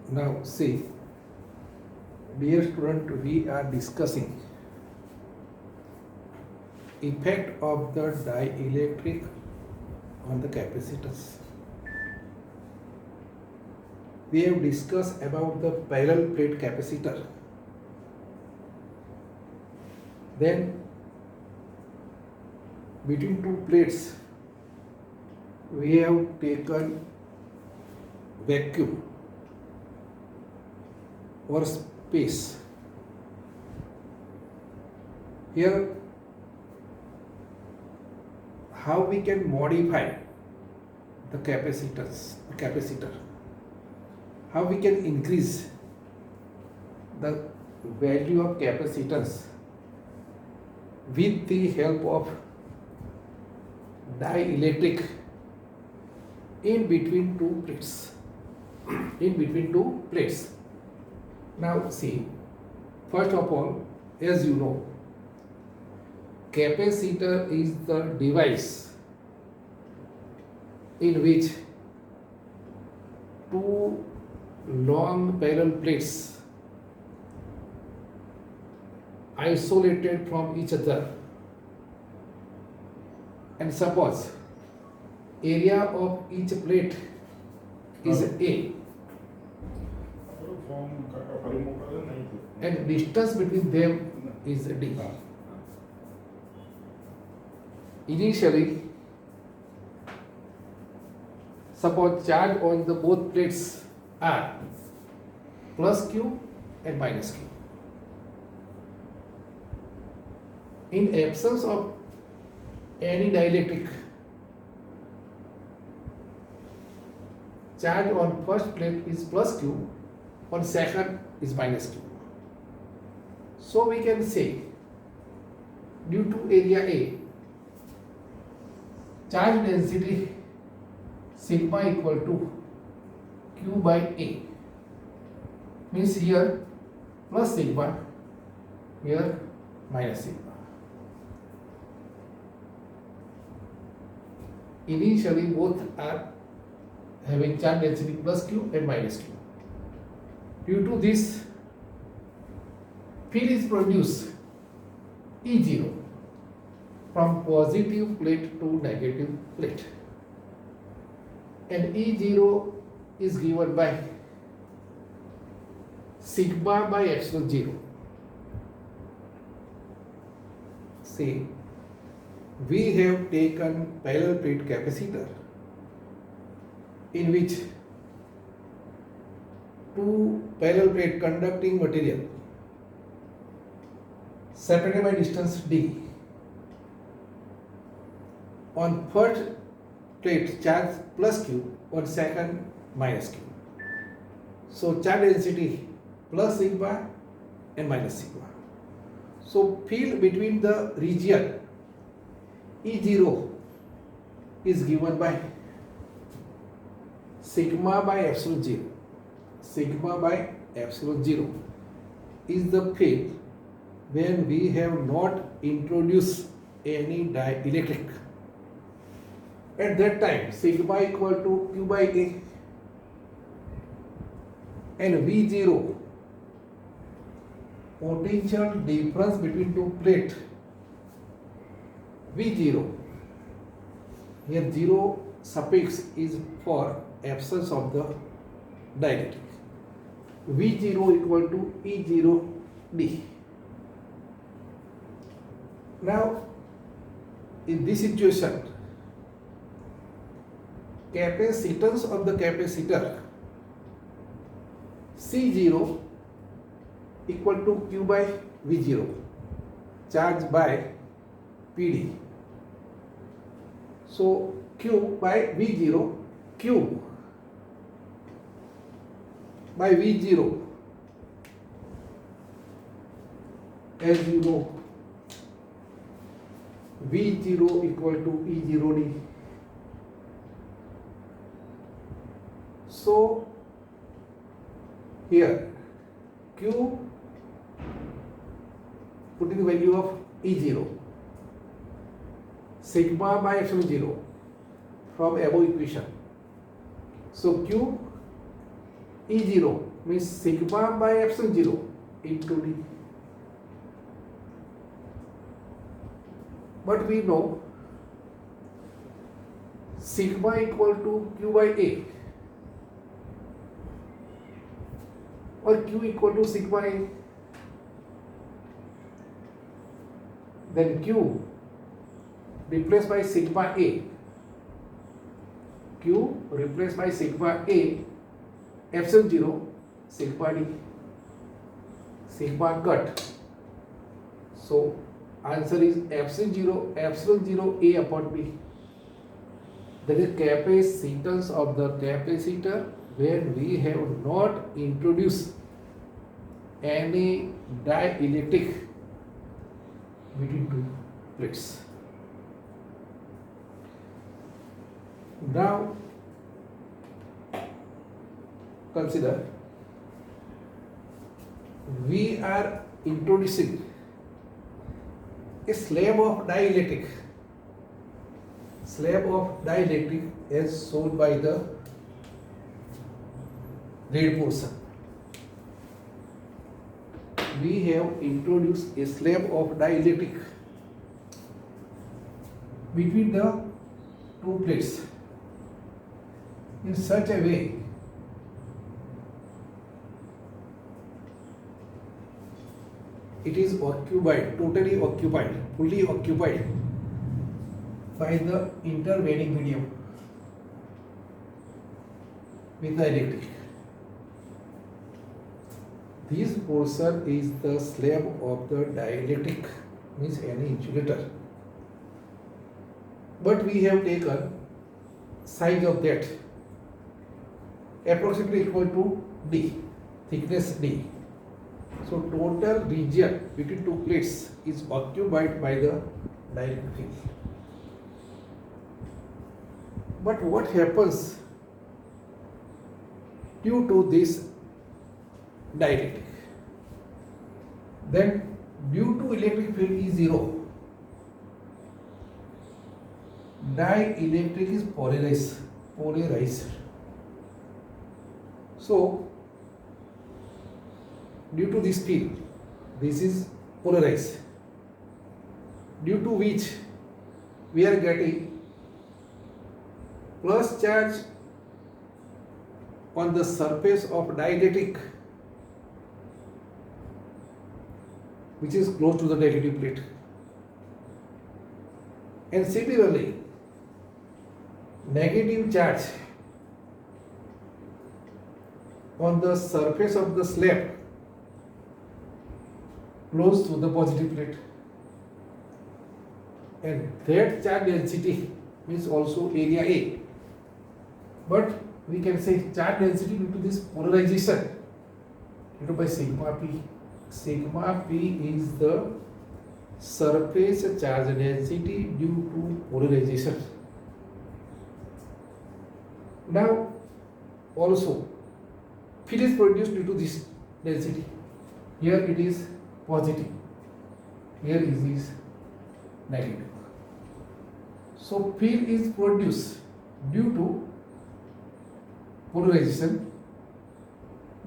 Now see, dear student, we are discussing effect of the dielectric on the capacitors. We have discussed about the parallel plate capacitor. Then between two plates we have taken vacuum or space. Here how we can modify the capacitor, how we can increase the value of capacitance with the help of dielectric in between two plates. Now see, first of all, as you know, capacitor is the device in which two long parallel plates isolated from each other, and suppose area of each plate is A and distance between them is D. Initially, suppose charge on the both plates are plus Q and minus Q. In absence of any dielectric, charge on first plate is plus Q, on second is minus Q. So we can say, due to area A, charge density sigma equal to Q by A. Means here plus sigma, here minus sigma. Initially both are having charge density plus Q and minus Q. Due to this, field is produced E0 from positive plate to negative plate, and E0 is given by sigma by epsilon 0. See, we have taken parallel plate capacitor in which two parallel plate conducting material separated by distance D. On first plate charge plus Q, on second minus Q. So charge density plus sigma and minus sigma. So field between the region E0 is given by sigma by epsilon 0. Sigma by epsilon 0 is the field when we have not introduced any dielectric. At that time, sigma equal to Q by A, and V0, potential difference between two plates, V0, here 0 suffix is for absence of the dielectric. V0 equal to E0D. Now, in this situation, capacitance of the capacitor C0 equal to Q by V0, charge by PD. So Q by V0, Q by V0, as you know, V0 equal to E0D. So here Q, putting the value of E0, sigma by epsilon 0 from above equation. So Q E0 means sigma by epsilon 0 into d. But we know sigma equal to q by a or q equal to sigma a. Then q replaced by sigma a, q replaced by sigma a, epsilon 0 sigma d, sigma cut. So answer is epsilon 0 a upon b. That is capacitance of the capacitor when we have not introduced any dielectric between two plates. Now consider we are introducing a slab of dielectric as shown by the red portion. We have introduced a slab of dielectric between the two plates in such a way it is occupied, fully occupied by the intervening medium with the electric. This portion is the slab of the dielectric, means any insulator. But we have taken size of that approximately equal to d, thickness d. So total region between two plates is occupied by the dielectric field. But what happens due to this dielectric? Then due to electric field is 0, dielectric is polarized. So due to this field, this is polarized, due to which we are getting plus charge on the surface of dielectric which is close to the dielectric plate, and similarly negative charge on the surface of the slab close to the positive plate, and that charge density means also area A. But we can say charge density due to this polarization due to by sigma p. Sigma p is the surface charge density due to polarization. Now also field is produced due to this density. Here it is positive, here is this negative. So field is produced due to polarization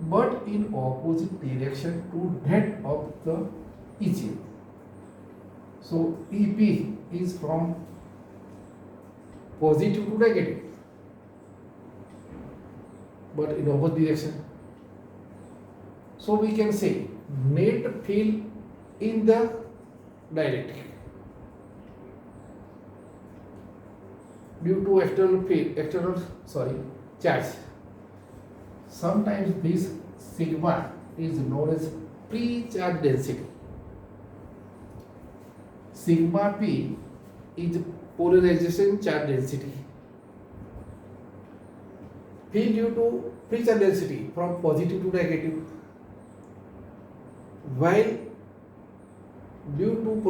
but in opposite direction to that of the EG. So EP is from positive to negative but in opposite direction. So we can say net field in the dielectric due to external charge. Sometimes this sigma is known as pre-charge density. Sigma p is polarization charge density. Field due to pre-charge density from positive to negative, while due to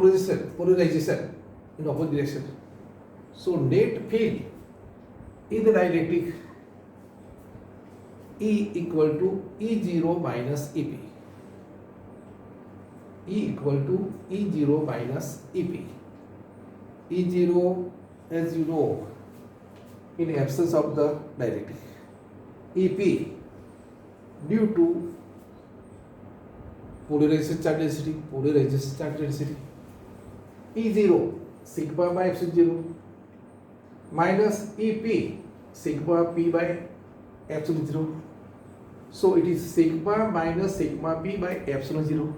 polarization in opposite direction. So net field in the dielectric E equal to E0 minus EP. E equal to E0 minus EP. E0, as you know, in absence of the dielectric. EP due to polarization charge density, polarization charge density. E0 sigma by epsilon 0 minus EP sigma p by epsilon 0. So it is sigma minus sigma p by epsilon 0.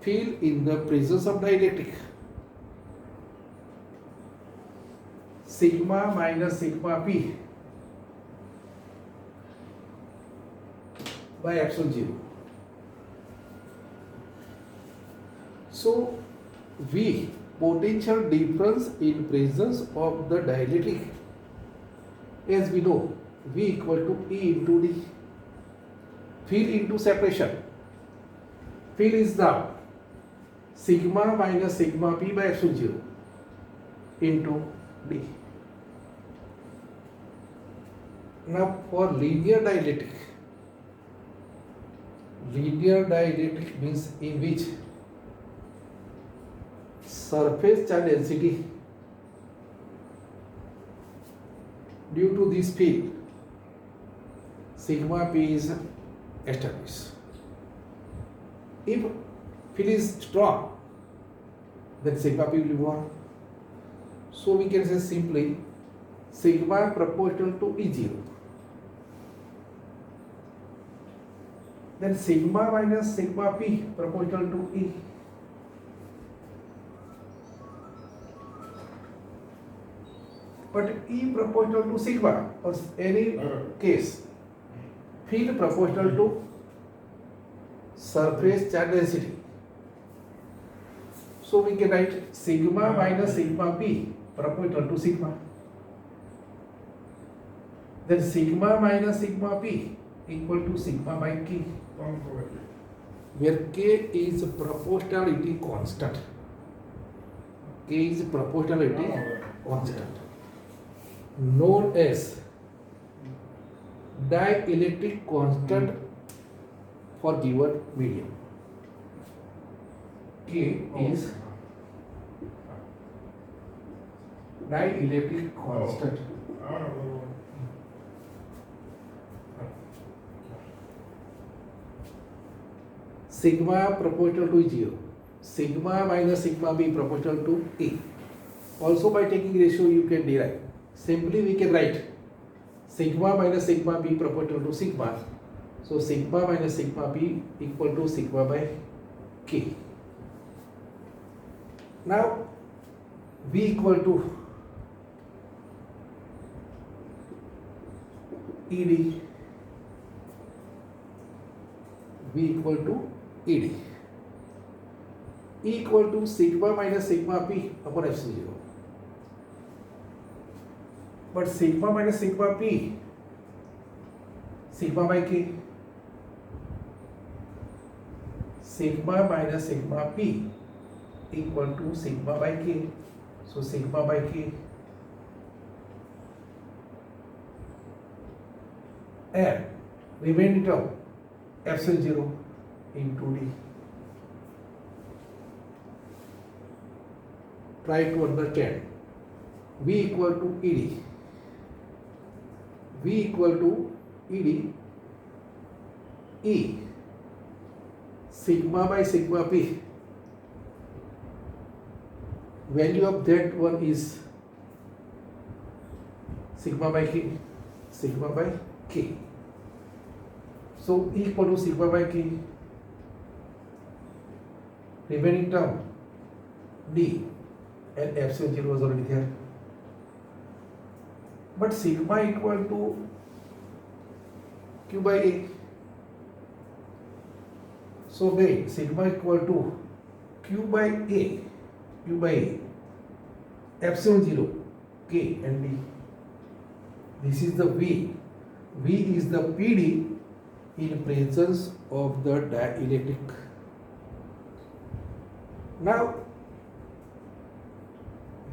Field in the presence of dielectric. Sigma minus sigma p by epsilon 0. So V, potential difference in presence of the dielectric, as we know, V equal to E into D. Field into separation. Field is now sigma minus sigma p by epsilon 0 into D. Now for linear dielectric means in which surface charge density due to this field sigma p is established. If field is strong, then sigma p will be 1. So we can say simply sigma proportional to E0. Then sigma minus sigma p proportional to E. But E proportional to sigma, or any case, field proportional to surface charge density. So we can write sigma minus sigma p proportional to sigma. Then sigma minus sigma p equal to sigma by k, where k is proportionality constant. K is proportionality constant, known as dielectric constant for given medium. K is dielectric constant. Sigma proportional to 0. Sigma minus sigma b proportional to A. Also by taking ratio you can derive. Simply we can write sigma minus sigma b proportional to sigma. So sigma minus sigma b equal to sigma by k. Now V equal to ED. V equal to ED. E equal to sigma minus sigma p upon epsilon 0. But sigma minus sigma p, sigma by k. Sigma minus sigma p equal to sigma by k. So sigma by k. And remaining term epsilon 0 into D. Try to understand. V equal to ED. V equal to ED. E sigma by sigma p. Value of that one is sigma by k. Sigma by k. So E equal to sigma by k. Remaining term D, and epsilon 0 was already there. But sigma equal to Q by A. So again sigma equal to Q by A. Q by A. Epsilon 0, K and D. This is the V. V is the PD in presence of the dielectric. Now,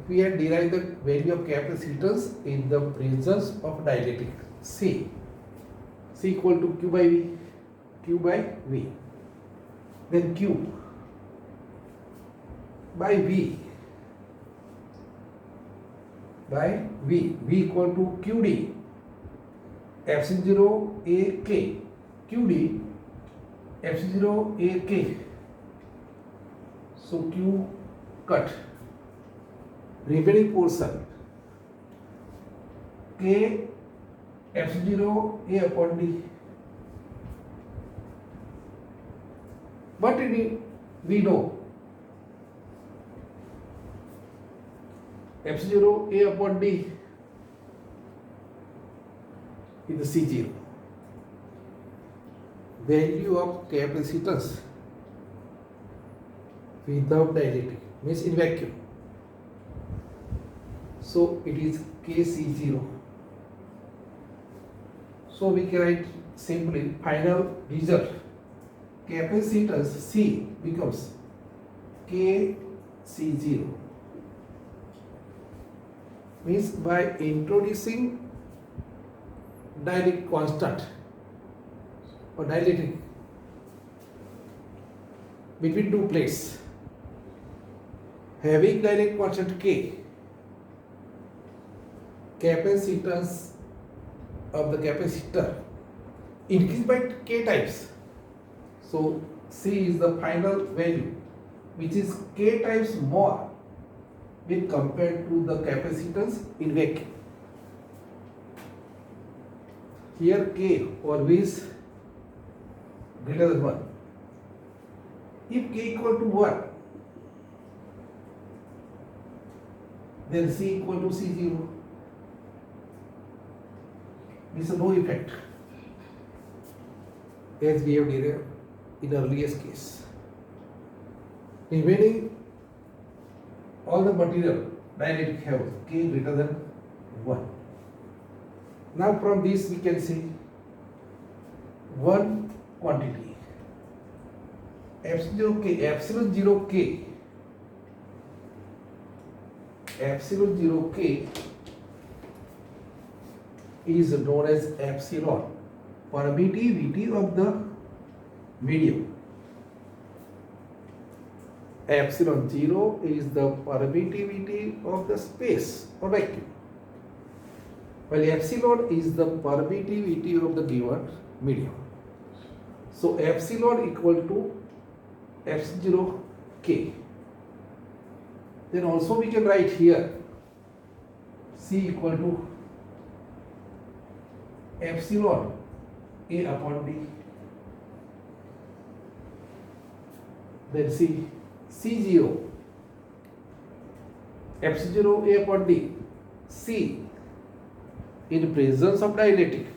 we have derived the value of capacitance in the presence of dielectric. C. C equal to Q by V. Q by V. Then Q by V. By V. V equal to QD. Fc0 AK QD Fc0 AK. So Q cut. Remaining portion K Fc0 A upon D. But we know Fc0 A upon D is the C0. Value of capacitance without dielectric means in vacuum. So it is Kc0. So we can write simply final result. Capacitance C becomes Kc0. Means by introducing dielectric constant or dielectric between two plates, having dielectric constant K, capacitance of the capacitor increase by K times. So C is the final value, which is K times more when compared to the capacitance in vacuum. Here K always greater than 1. If K equal to 1, then C equal to C0. This is no effect, as we have derived in earliest case. Remaining all the material dielectric have K greater than 1. Now from this we can see one quantity epsilon K, epsilon 0 K is known as epsilon, permittivity of the medium. Epsilon 0 is the permittivity of the space or vacuum, while epsilon is the permittivity of the given medium. So epsilon equal to epsilon K. Then also we can write here C equal to epsilon A upon D. Then C0 epsilon A upon D. C in presence of dielectric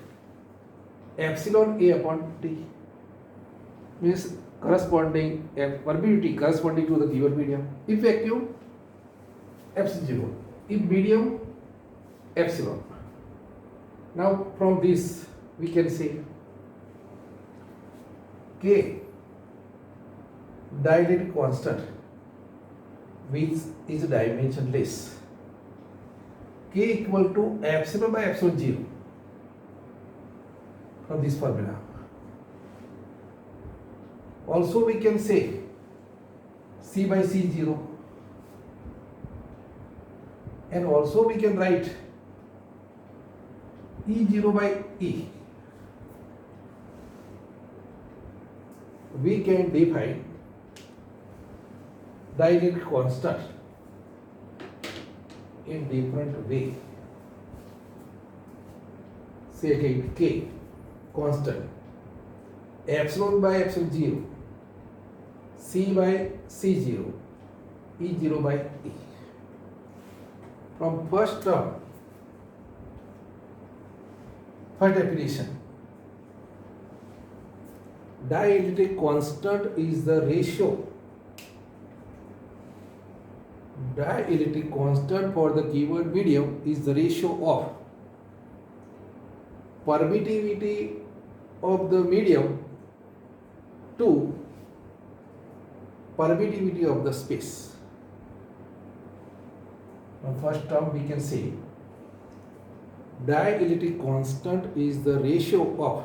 epsilon A upon D means corresponding permittivity corresponding to the given medium. If vacuum, epsilon. If medium, epsilon. Now from this we can say K dielectric constant, which is dimensionless. K equal to epsilon by epsilon 0 from this formula. Also we can say C by C0, and also we can write E0 by E. We can define dielectric constant in different way. Say again K constant epsilon by epsilon 0, C by C0, E0 by E. From first term, first definition, dielectric constant is the ratio. Dielectric constant for the given medium is the ratio of permittivity of the medium to permittivity of the space. Now first term we can say dielectric constant is the ratio of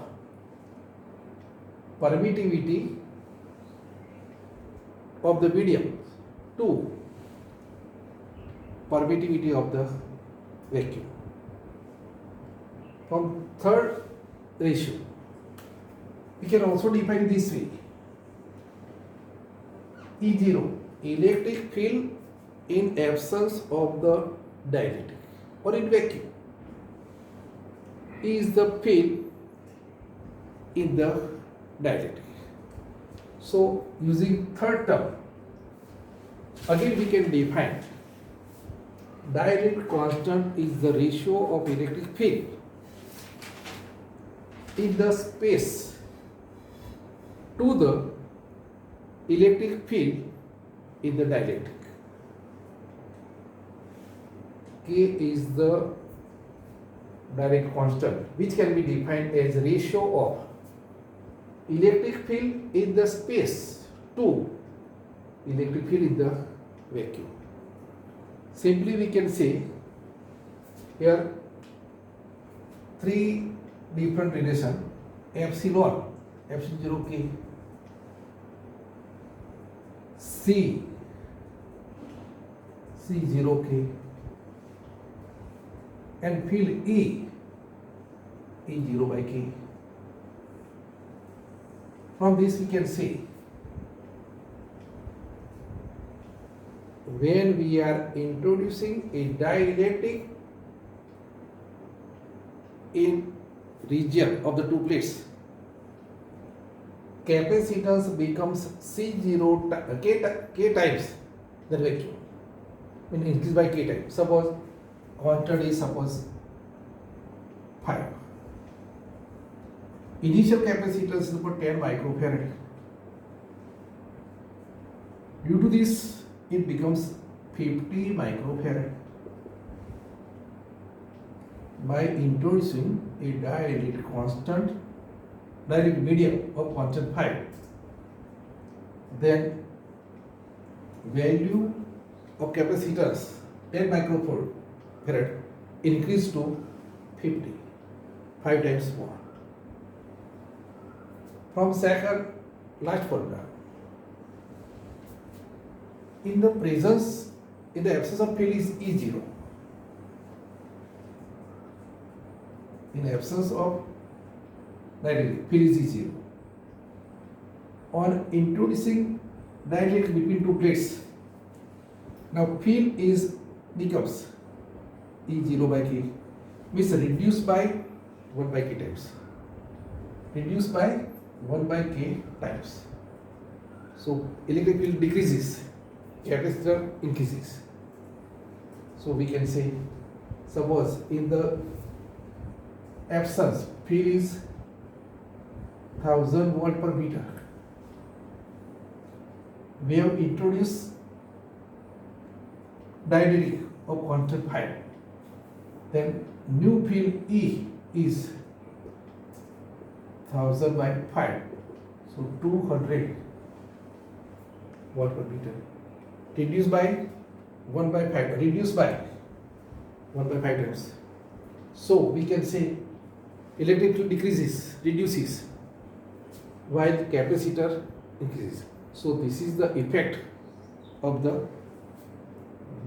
permittivity of the medium to permittivity of the vacuum. From third ratio. We can also define this way. E0, electric field in absence of the dielectric or in vacuum, is the field in the dielectric. So using third term, again we can define dielectric constant is the ratio of electric field in the space to the electric field in the dielectric. K is the dielectric constant, which can be defined as ratio of electric field in the space to electric field in the vacuum. Simply we can say here three different relation: epsilon, epsilon 0 K, C, C 0 K, and field E, E 0 by K. From this we can say when we are introducing a dielectric in region of the two plates, capacitance becomes C0 K times the vacuum, when increase by K times. Suppose quantity is 5. Initial capacitance is about 10 microfarad. Due to this, it becomes 50 microfarad. By introducing a dielectric constant, dielectric medium of constant 5, then value of capacitance 10 microfarad increase to 50, 5 times more. From second last formula, in the absence of field is E0. In absence of dielectric, field is E0. On introducing dielectric between two plates, now field becomes E0 by K, means reduced by 1 by K times. Reduced by 1 by K times. So electric field decreases, capacitor increases. So we can say, suppose in the absence field is 1000 volt per meter, we have introduced dielectric of constant 5, then new field E is 1000 by 5, so 200 watt per meter, reduced by 1 by 5, reduced by 1 by 5 times. So we can say electric field reduces, while capacitor increases. So this is the effect of the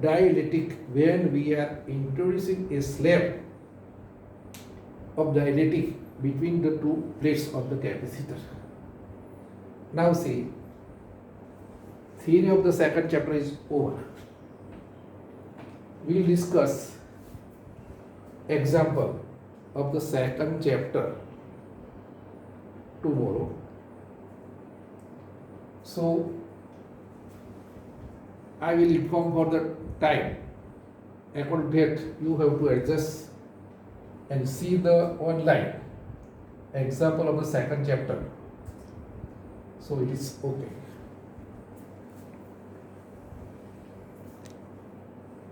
dielectric when we are introducing a slab of dielectric between the two plates of the capacitor. Now see, theory of the second chapter is over. We will discuss example of the second chapter tomorrow. So I will inform for the time. According to that, you have to adjust and see the online example of the second chapter. So it is okay.